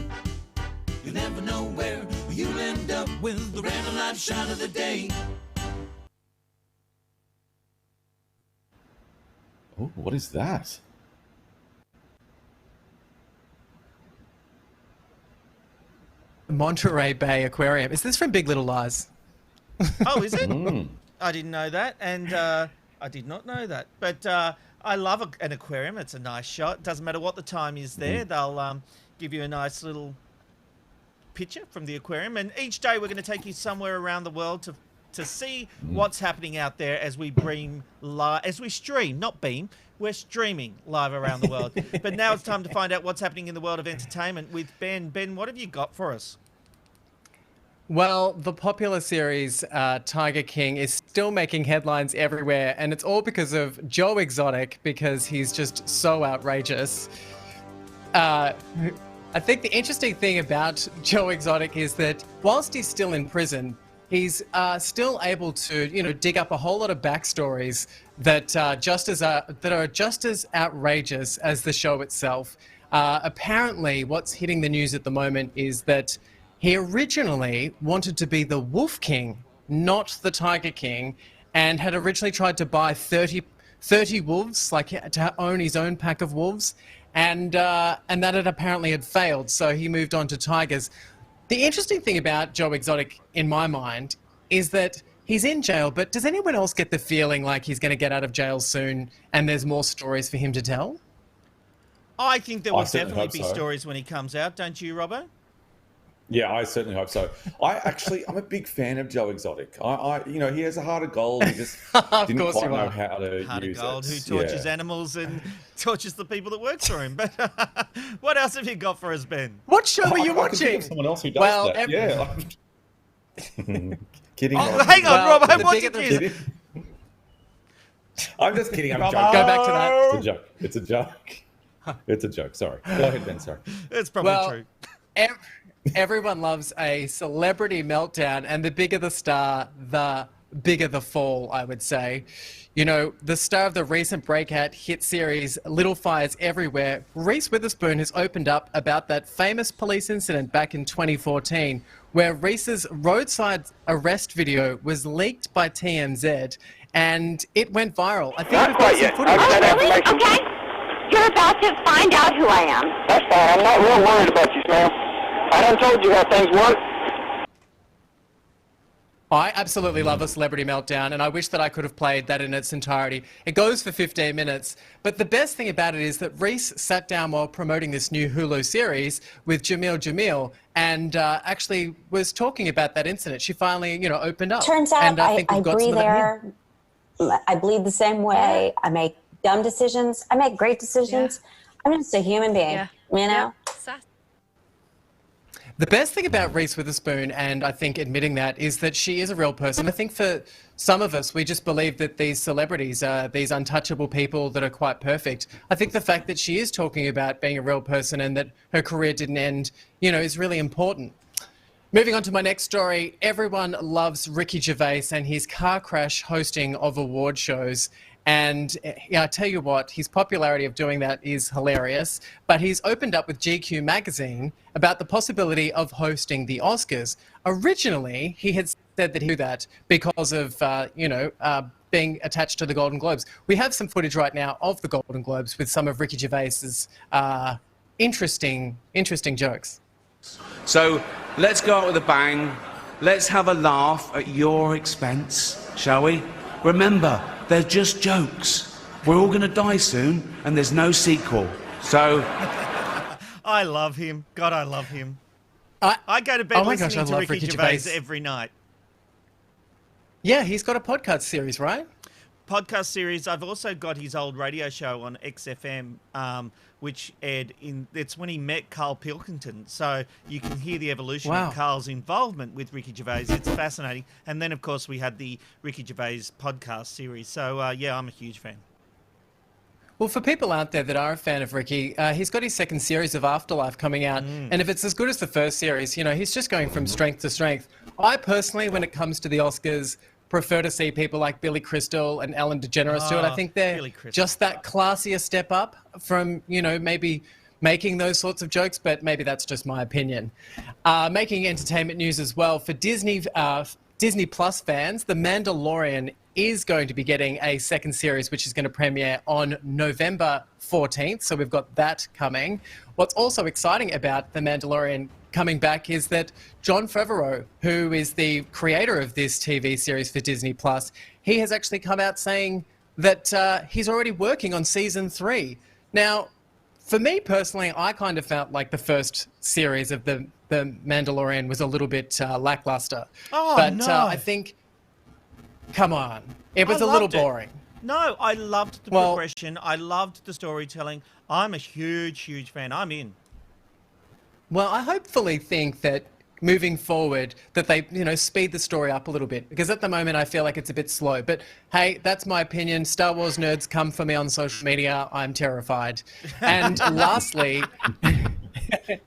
You'll never know where you'll end up with the random live shot of the day. Oh, what is that? Monterey Bay Aquarium. Is this from Big Little Lies? Oh, is it? I didn't know that, and I did not know that. But I love an aquarium. It's a nice shot. Doesn't matter what the time is there. They'll give you a nice little picture from the aquarium. And each day we're going to take you somewhere around the world to see what's happening out there as we stream, not beam. We're streaming live around the world. But now it's time to find out what's happening in the world of entertainment with Ben. Ben, what have you got for us? Well, the popular series Tiger King is still making headlines everywhere, and it's all because of Joe Exotic, because he's just so outrageous. I think the interesting thing about Joe Exotic is that whilst he's still in prison, he's still able to, dig up a whole lot of backstories that are just as outrageous as the show itself. Apparently, what's hitting the news at the moment is that he originally wanted to be the Wolf King, not the Tiger King, and had originally tried to buy 30 wolves, like to own his own pack of wolves, and that it apparently had failed, so he moved on to tigers. The interesting thing about Joe Exotic, in my mind, is that he's in jail, but does anyone else get the feeling like he's going to get out of jail soon and there's more stories for him to tell? I think there will definitely be stories when he comes out, don't you, Robbo? Yeah, I certainly hope so. I'm a big fan of Joe Exotic. He has a heart of gold. He just didn't quite know how to heart use of gold, it. who tortures animals and tortures the people that work for him. But what else have you got for us, Ben? What show are you watching? I can think of someone else who does that. Yeah. Kidding. Hang on, Robbo. What's it? I'm just kidding. I'm joking. Go back to that. It's a joke. It's a joke. It's a joke. Sorry. Go ahead, Ben. Sorry. It's probably true. Everyone loves a celebrity meltdown, and the bigger the star, the bigger the fall, I would say. The star of the recent breakout hit series Little Fires Everywhere, Reese Witherspoon, has opened up about that famous police incident back in 2014, where Reese's roadside arrest video was leaked by TMZ, and it went viral. I think not quite yet. Really? Okay. You're about to find out who I am. That's fine. I'm not real worried about you, Sam. I done told you how things work. I absolutely love a celebrity meltdown, and I wish that I could have played that in its entirety. It goes for 15 minutes, but the best thing about it is that Reese sat down while promoting this new Hulu series with Jamil and actually was talking about that incident. She finally, opened up. Turns out and I agree there. I bleed the same way. I make dumb decisions. I make great decisions. Yeah. I'm just a human being, you know? The best thing about Reese Witherspoon, and I think admitting that, is that she is a real person. I think for some of us, we just believe that these celebrities are these untouchable people that are quite perfect. I think the fact that she is talking about being a real person and that her career didn't end, is really important. Moving on to my next story, everyone loves Ricky Gervais and his car crash hosting of award shows. And I tell you what, his popularity of doing that is hilarious. But he's opened up with GQ magazine about the possibility of hosting the Oscars. Originally, he had said that he'd do that because of, being attached to the Golden Globes. We have some footage right now of the Golden Globes with some of Ricky Gervais's interesting jokes. So let's go out with a bang. Let's have a laugh at your expense, shall we? Remember, they're just jokes. We're all going to die soon, and there's no sequel. So... I love him. God, I love him. I go to bed listening to Ricky Gervais every night. Yeah, he's got a podcast series, right? Podcast series. I've also got his old radio show on XFM, which aired it's when he met Carl Pilkington. So you can hear the evolution of Carl's involvement with Ricky Gervais. It's fascinating. And then, of course, we had the Ricky Gervais podcast series. So, I'm a huge fan. Well, for people out there that are a fan of Ricky, he's got his second series of Afterlife coming out. And if it's as good as the first series, he's just going from strength to strength. I personally, when it comes to the Oscars, prefer to see people like Billy Crystal and Ellen DeGeneres do it. I think they're just that classier step up from, maybe making those sorts of jokes, but maybe that's just my opinion. Making entertainment news as well, for Disney Plus fans, The Mandalorian is going to be getting a second series, which is going to premiere on November 14th. So we've got that coming. What's also exciting about The Mandalorian coming back is that Jon Favreau, who is the creator of this TV series for Disney Plus, he has actually come out saying that he's already working on season 3. Now, for me personally, I kind of felt like the first series of the Mandalorian was a little bit lackluster. I think, come on, it was a little boring. No, I loved the progression. I loved the storytelling. I'm a huge, huge fan. I'm in. Well, I hopefully think that moving forward that they, speed the story up a little bit, because at the moment I feel like it's a bit slow. But hey, that's my opinion. Star Wars nerds, come for me on social media. I'm terrified. And lastly,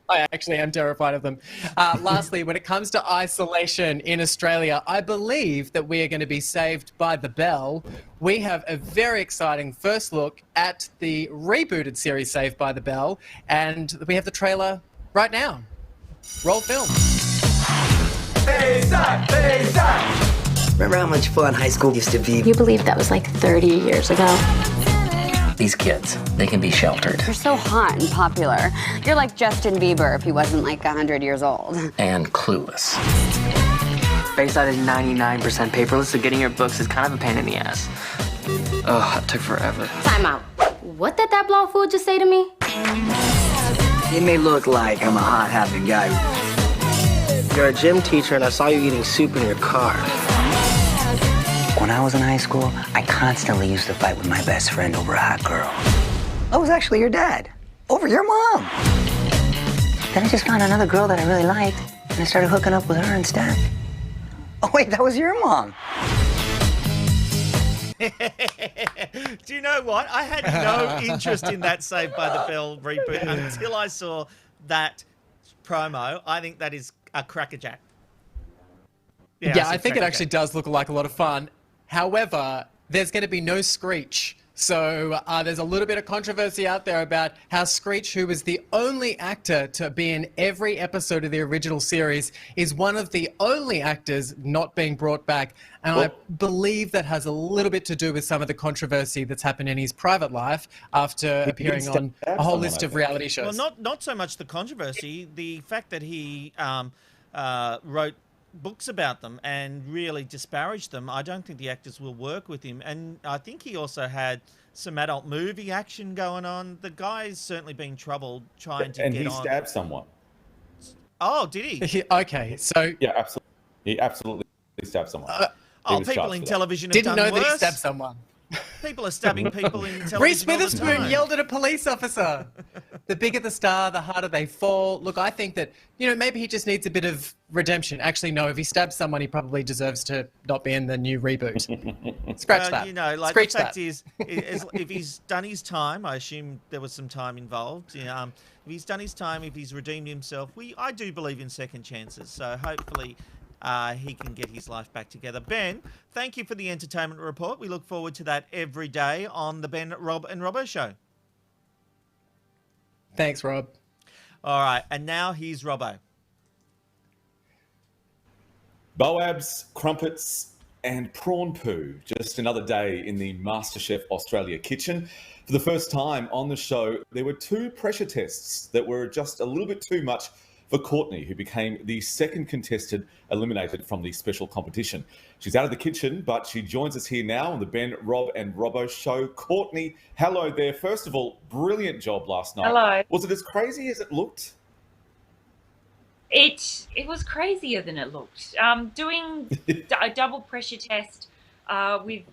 I actually am terrified of them. Lastly, when it comes to isolation in Australia, I believe that we are going to be saved by the bell. We have a very exciting first look at the rebooted series Saved by the Bell, and we have the trailer right now. Roll film. Remember how much fun high school used to be? You believe that was like 30 years ago. These kids, they can be sheltered. You're so hot and popular. You're like Justin Bieber if he wasn't like 100 years old. And clueless. Bayside is 99% paperless, so getting your books is kind of a pain in the ass. Ugh, it took forever. Time out. What did that blog fool just say to me? It may look like I'm a hot, happy guy. You're a gym teacher, and I saw you eating soup in your car. When I was in high school, I constantly used to fight with my best friend over a hot girl. I was actually your dad. Over your mom. Then I just found another girl that I really liked, and I started hooking up with her instead. Oh, wait, that was your mom. Do you know what? I had no interest in that Saved by the Bell reboot until I saw that promo. I think that is a crackerjack. Yeah, I think it actually does look like a lot of fun. However, there's going to be no Screech. So there's a little bit of controversy out there about how Screech, who was the only actor to be in every episode of the original series, is one of the only actors not being brought back. And I believe that has a little bit to do with some of the controversy that's happened in his private life after appearing on a whole list of reality shows. Well, not so much the controversy, the fact that he wrote books about them and really disparaged them. I don't think the actors will work with him. And I think he also had some adult movie action going on. The guy's certainly been troubled trying to get on. And he stabbed someone. Oh, did he? Okay, so... Yeah, absolutely. He absolutely stabbed someone. People in television have didn't done know worse. that he stabbed someone. People are stabbing people in television. Reese all the Witherspoon time. yelled at a police officer. The bigger the star, the harder they fall. Look, I think that, maybe he just needs a bit of redemption. Actually, no, if he stabs someone, he probably deserves to not be in the new reboot. Scratch that. The fact is, if he's done his time, I assume there was some time involved. If he's done his time, if he's redeemed himself, I do believe in second chances. So hopefully he can get his life back together. Ben, thank you for the entertainment report. We look forward to that every day on the Ben, Rob and Robbo show. Thanks, Rob. All right, and now here's Robbo. Boabs, crumpets, and prawn poo. Just another day in the MasterChef Australia kitchen. For the first time on the show, there were 2 pressure tests that were just a little bit too much for Courtney, who became the second contestant eliminated from the special competition. She's out of the kitchen, but she joins us here now on the Ben, Rob and Robbo show. Courtney, hello there. First of all, brilliant job last night. Hello. Was it as crazy as it looked? It was crazier than it looked. Doing a double pressure test with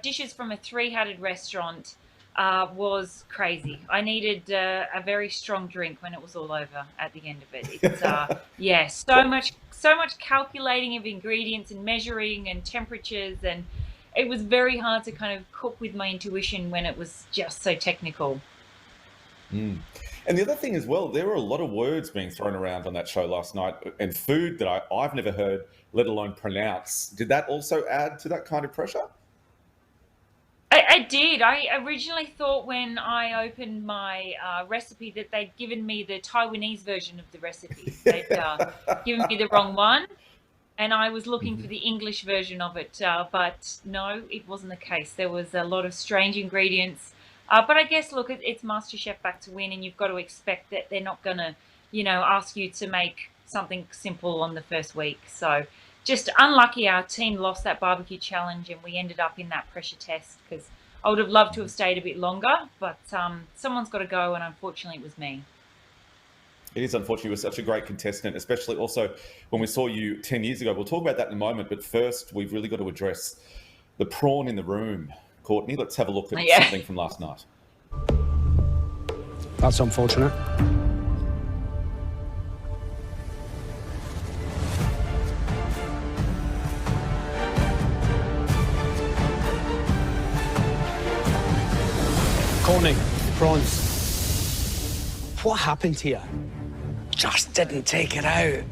dishes from a 3-headed restaurant was crazy. I needed a very strong drink when it was all over at the end of it. It's so much calculating of ingredients and measuring and temperatures, and it was very hard to kind of cook with my intuition when it was just so technical. And the other thing as well, there were a lot of words being thrown around on that show last night, and food that I've never heard, let alone pronounce. Did that also add to that kind of pressure? I did. I originally thought when I opened my recipe that they'd given me the Taiwanese version of the recipe. They'd given me the wrong one, and I was looking for the English version of it. But no, it wasn't the case. There was a lot of strange ingredients. But I guess, look, it's MasterChef Back to Win, and you've got to expect that they're not going to, ask you to make something simple on the first week. So just unlucky our team lost that barbecue challenge, and we ended up in that pressure test because I would have loved to have stayed a bit longer, but someone's got to go, and unfortunately it was me. It is unfortunate. You were such a great contestant, especially also when we saw you 10 years ago. We'll talk about that in a moment, but first we've really got to address the prawn in the room. Courtney, let's have a look at something from last night. That's unfortunate. Courtney, prawns. What happened here? Just didn't take it out.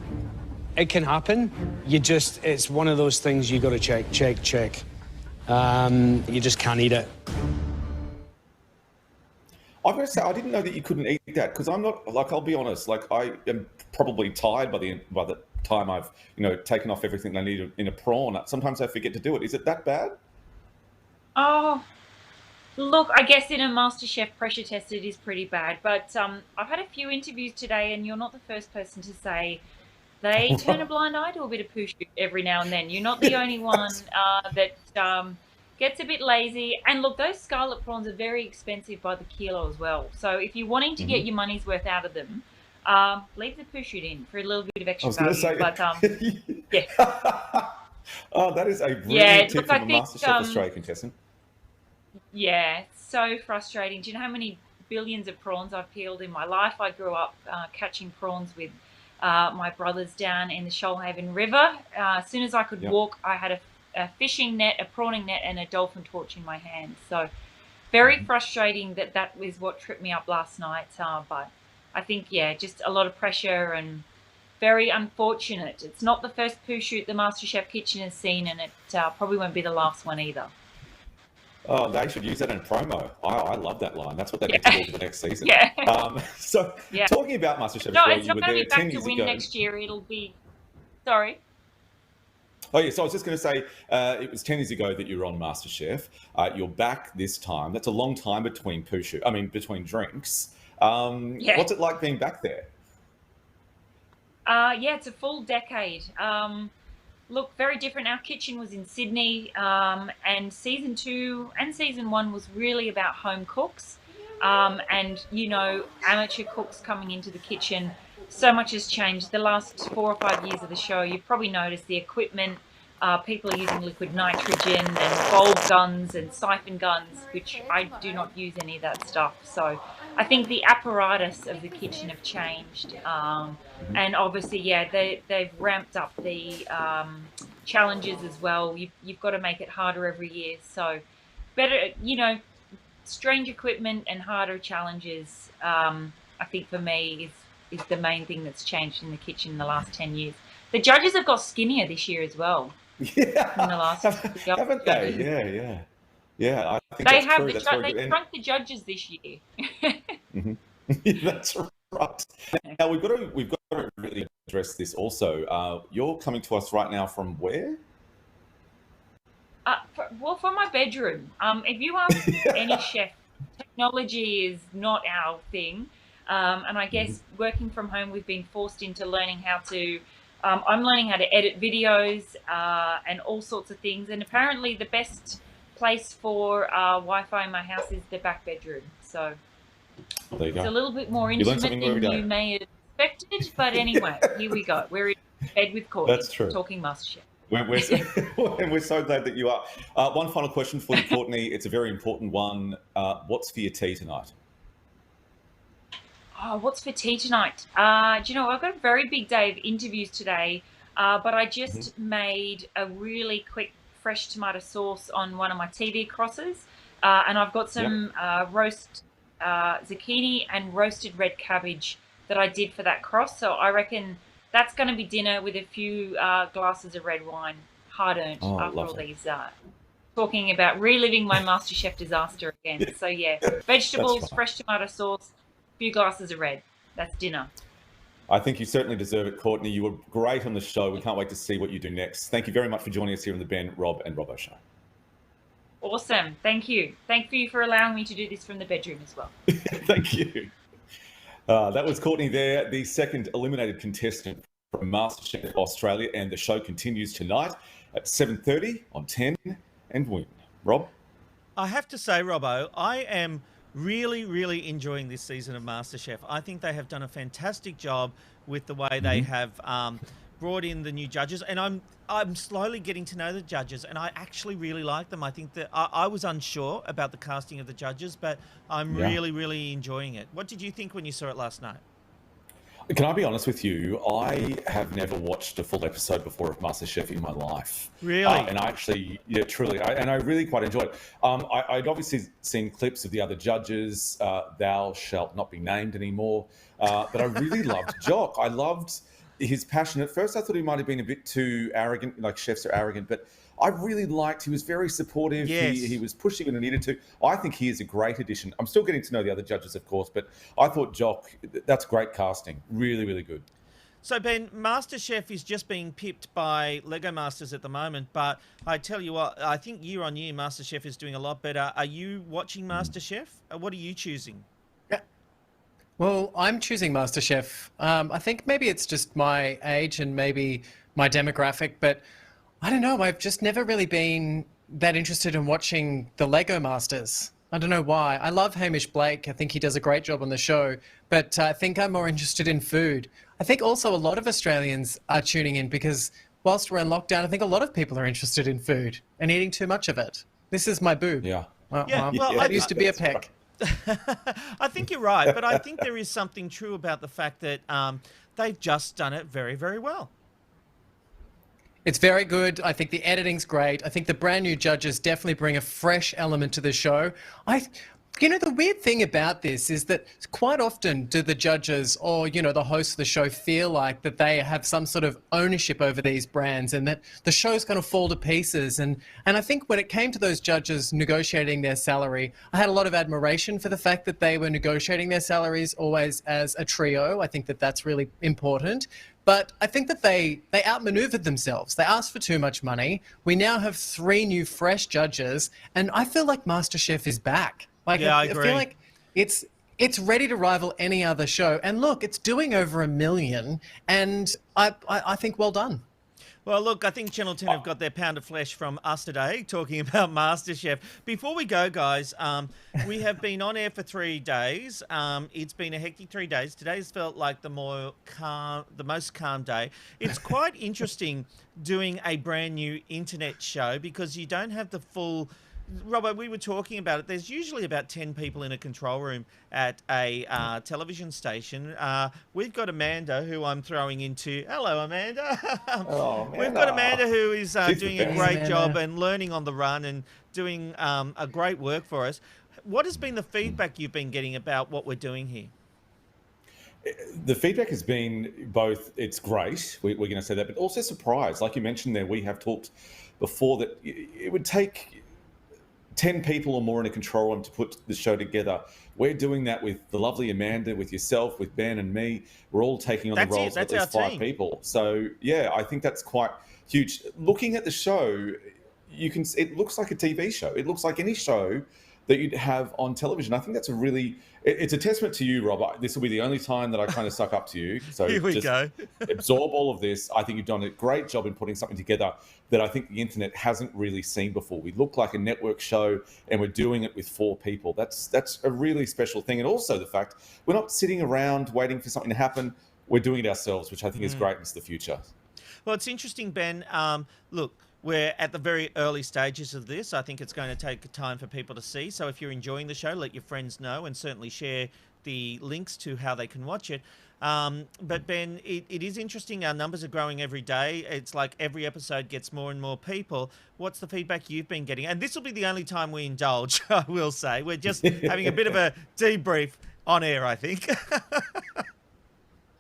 It can happen. It's one of those things you got to check. You just can't eat it. I've got to say, I didn't know that you couldn't eat that, because I'm not, like, I'll be honest, like, I am probably tired by the time I've, taken off everything I need in a prawn. Sometimes I forget to do it. Is it that bad? Oh, look, I guess in a MasterChef pressure test it is pretty bad, but I've had a few interviews today, and you're not the first person to say they turn a blind eye to a bit of poo shoot every now and then. You're not the only one that gets a bit lazy. And look, those scarlet prawns are very expensive by the kilo as well. So if you're wanting to get your money's worth out of them, leave the poo shoot in for a little bit of extra value. But yeah. Oh, that is a brilliant tip from a MasterChef Australia contestant. Yeah, so frustrating. Do you know how many billions of prawns I've peeled in my life? I grew up catching prawns with my brothers down in the Shoalhaven River. As soon as I could walk, I had a fishing net, a prawning net, and a dolphin torch in my hand. So very frustrating that was what tripped me up last night. But I think, just a lot of pressure and very unfortunate. It's not the first poo shoot the MasterChef kitchen has seen, and it probably won't be the last one either. Oh, they should use that in promo. I love that line. That's what they need to do for the next season. Talking about MasterChef, no, as well, it's not going to be back to win next year. It'll be. Sorry. Oh, yeah. So I was just going to say, it was 10 years ago that you were on MasterChef. You're back this time. That's a long time between between drinks. What's it like being back there? It's a full decade. Look, very different. Our kitchen was in Sydney, and season 2 and season 1 was really about home cooks, and amateur cooks coming into the kitchen. So much has changed the last 4 or 5 years of the show. You've probably noticed the equipment. People are using liquid nitrogen and bulb guns and siphon guns, which I do not use any of that stuff. So I think the apparatus of the kitchen have changed. And obviously, they've ramped up the challenges as well. You've got to make it harder every year. So better, strange equipment and harder challenges, I think for me is the main thing that's changed in the kitchen in the last 10 years. The judges have got skinnier this year as well. Yeah. In the last haven't they? Yeah. I think they that's have. true. They shrunk the judges this year. That's right. Now we've got to really address this also. You're coming to us right now from where? From my bedroom. If you ask any chef, technology is not our thing. And I guess working from home, we've been forced into learning how to. I'm learning how to edit videos and all sorts of things. And apparently, the best place for Wi-Fi in my house is the back bedroom. So there you go. It's a little bit more intimate than you may have expected. But anyway, here we go. We're in bed with Courtney. That's true. Talking MasterChef. We're so glad that you are. One final question for you, Courtney. It's a very important one. What's for your tea tonight? Oh, what's for tea tonight? Do you know, I've got a very big day of interviews today, but I just made a really quick fresh tomato sauce on one of my TV crosses, and I've got some roast zucchini and roasted red cabbage that I did for that cross. So I reckon that's going to be dinner with a few glasses of red wine, hard-earned after all these talking about reliving my MasterChef disaster again. So yeah, vegetables, fresh tomato sauce, few glasses of red. That's dinner. I think you certainly deserve it, Courtney. You were great on the show. We can't wait to see what you do next. Thank you very much for joining us here on the Ben, Rob and Robbo Show. Awesome. Thank you. Thank you for allowing me to do this from the bedroom as well. Thank you. That was Courtney there, the second eliminated contestant from MasterChef Australia, and the show continues tonight at 7:30 on 10 and Win. Rob? I have to say, Robbo, I am really enjoying this season of MasterChef. I think they have done a fantastic job with the way they have brought in the new judges, and I'm slowly getting to know the judges, and I actually really like them. I think that I was unsure about the casting of the judges, but I'm really enjoying it. What did you think when you saw it last night? Can I be honest with you? I have never watched a full episode before of MasterChef in my life. Really? And I actually, yeah, truly, I really quite enjoyed it. I'd obviously seen clips of the other judges. Thou shalt not be named anymore. But I really loved Jock. I loved his passion. At first, I thought he might have been a bit too arrogant, like chefs are arrogant, but I really liked, he was very supportive. Yes. He was pushing when he needed to. I think he is a great addition. I'm still getting to know the other judges, of course, but I thought Jock, that's great casting. Really, really good. So, Ben, MasterChef is just being pipped by Lego Masters at the moment, but I tell you what, I think year on year, MasterChef is doing a lot better. Are you watching MasterChef? What are you choosing? Well, I'm choosing MasterChef. I think maybe it's just my age and maybe my demographic, but I don't know. I've just never really been that interested in watching the Lego Masters. I don't know why. I love Hamish Blake. I think he does a great job on the show, but I think I'm more interested in food. I think also a lot of Australians are tuning in because whilst we're in lockdown, I think a lot of people are interested in food and eating too much of it. This is my boob. Yeah. That used to be a peck. I think you're right, but I think there is something true about the fact that they've just done it very, very well. It's very good. I think the editing's great. I think the brand new judges definitely bring a fresh element to the show. The weird thing about this is that quite often do the judges or, the hosts of the show feel like that they have some sort of ownership over these brands and that the show's going to fall to pieces. And I think when it came to those judges negotiating their salary, I had a lot of admiration for the fact that they were negotiating their salaries always as a trio. I think that that's really important. But I think that they outmaneuvered themselves. They asked for too much money. We now have 3 new fresh judges, and I feel like MasterChef is back. I agree. feel like it's ready to rival any other show. And look, it's doing over 1 million, and I think well done. Well, look, I think Channel 10 have got their pound of flesh from us today, talking about MasterChef. Before we go, guys, we have been on air for 3 days. It's been a hectic 3 days. Today's felt like the most calm day. It's quite interesting doing a brand new internet show because you don't have the full... Robbo, we were talking about it. There's usually about 10 people in a control room at a television station. We've got Amanda, who I'm throwing into. Hello, Amanda. Hello, Amanda. We've got Amanda, who is doing a great job and learning on the run and doing a great work for us. What has been the feedback you've been getting about what we're doing here? The feedback has been both, it's great, we're going to say that, but also surprised. Like you mentioned there, we have talked before that it would take 10 people or more in a control room to put the show together. We're doing that with the lovely Amanda, with yourself, with Ben and me. We're all taking on the roles of at least 5 people. So, yeah, I think that's quite huge. Looking at the show, it looks like a TV show. It looks like any show that you'd have on television. I think that's it's a testament to you, Rob. This will be the only time that I kind of suck up to you. So here we go. Absorb all of this. I think you've done a great job in putting something together that I think the internet hasn't really seen before. We look like a network show and we're doing it with 4 people. That's a really special thing. And also the fact we're not sitting around waiting for something to happen. We're doing it ourselves, which I think is great into the future. Well, it's interesting, Ben. Look, we're at the very early stages of this. I think it's going to take time for people to see. So if you're enjoying the show, let your friends know and certainly share the links to how they can watch it. But Ben, it is interesting. Our numbers are growing every day. It's like every episode gets more and more people. What's the feedback you've been getting? And this will be the only time we indulge, I will say. We're just having a bit of a debrief on air, I think.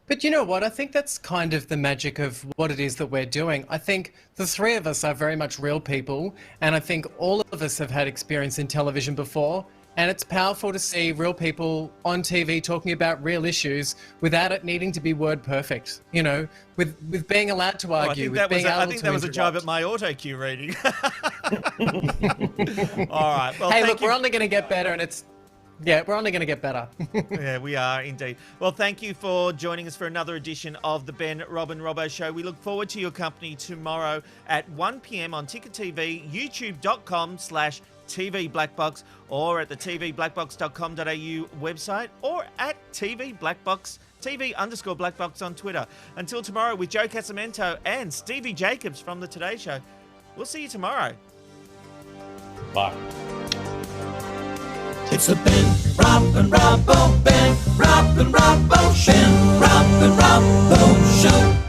But you know what? I think that's kind of the magic of what it is that we're doing. I think the 3 of us are very much real people, and I think all of us have had experience in television before, and it's powerful to see real people on TV talking about real issues without it needing to be word perfect, with being allowed to argue, I think that was a job at my auto cue reading. All right. Well, hey, look, we're only going to get better, and we're only going to get better. Yeah, we are indeed. Well, thank you for joining us for another edition of the Ben, Rob and Robbo Show. We look forward to your company tomorrow at 1 p.m. on Ticker TV, youtube.com/TV Blackbox, or at the tvblackbox.com.au website, or at TV _Blackbox on Twitter. Until tomorrow with Joe Casamento and Stevie Jacobs from The Today Show. We'll see you tomorrow. Bye. It's the Ben, Rob and Robbo, Ben, Rob and Robbo Show. Ben, Rob and Robbo Show.